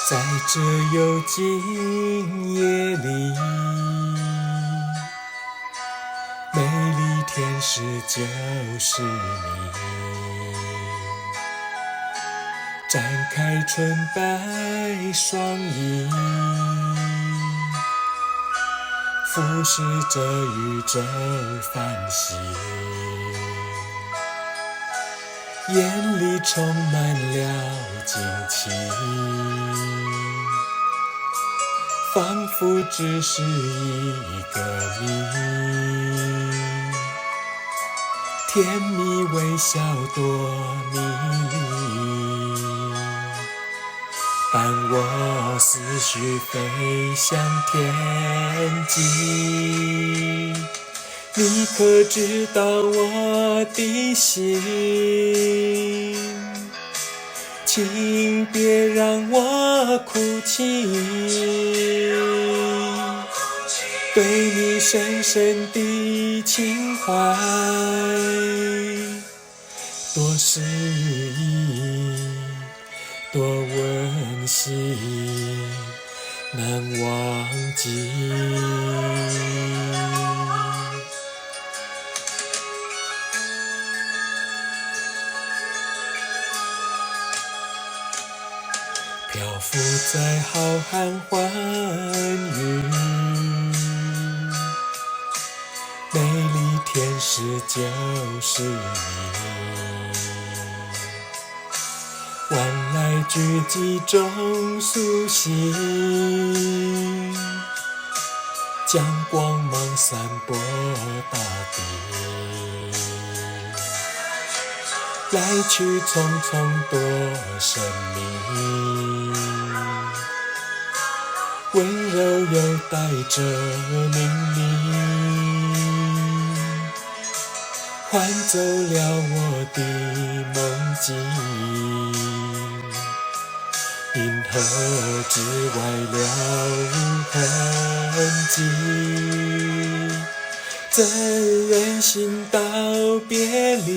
在这幽静夜里，美丽天使就是你，展开纯白双翼，俯视着宇宙繁星，眼里充满了惊奇，仿佛只是一个谜，甜蜜微笑多迷离，伴我思绪飞向天际。你可知道我的心？请别让我哭泣，对你深深的情怀多诗意，多温馨，难忘记。漂浮在浩瀚寰宇，美丽天使就是你，万籁俱寂中苏醒，将光芒散播大地，来去匆匆多生命，温柔又带着命令，换走了我的梦境，银河之外了痕迹，怎忍心道别离？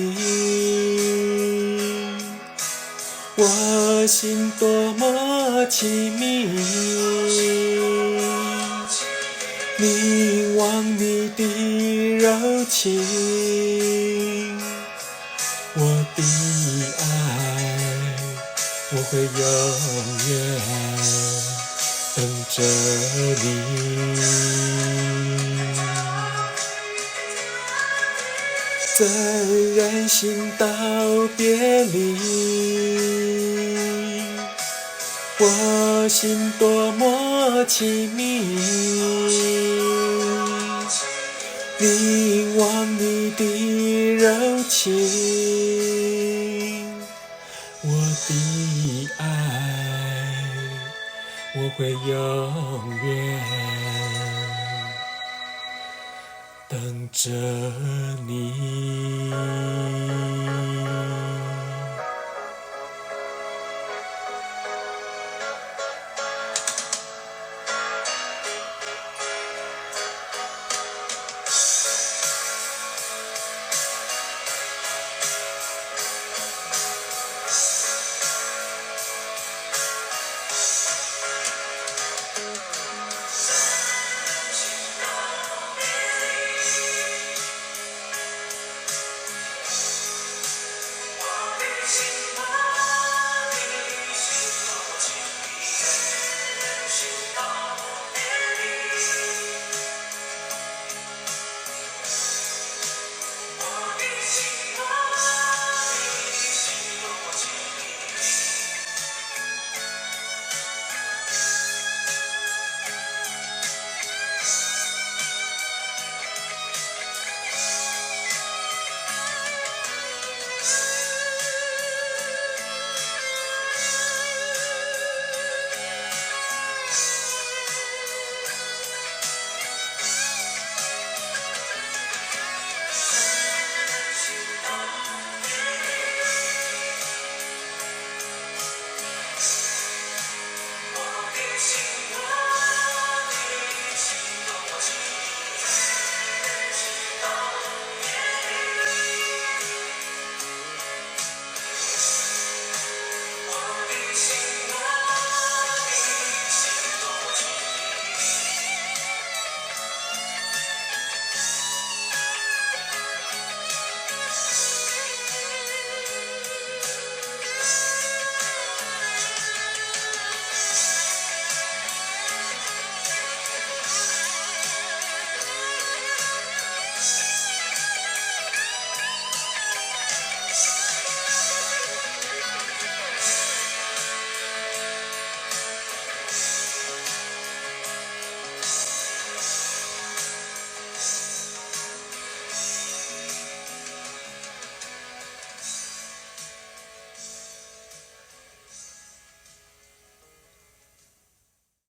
我心多么凄迷，凝望你的柔情，我的爱，我会永远等着你。怎忍心道别离？我心多么凄迷，凝望你的柔情，我的爱，我会永远等着你。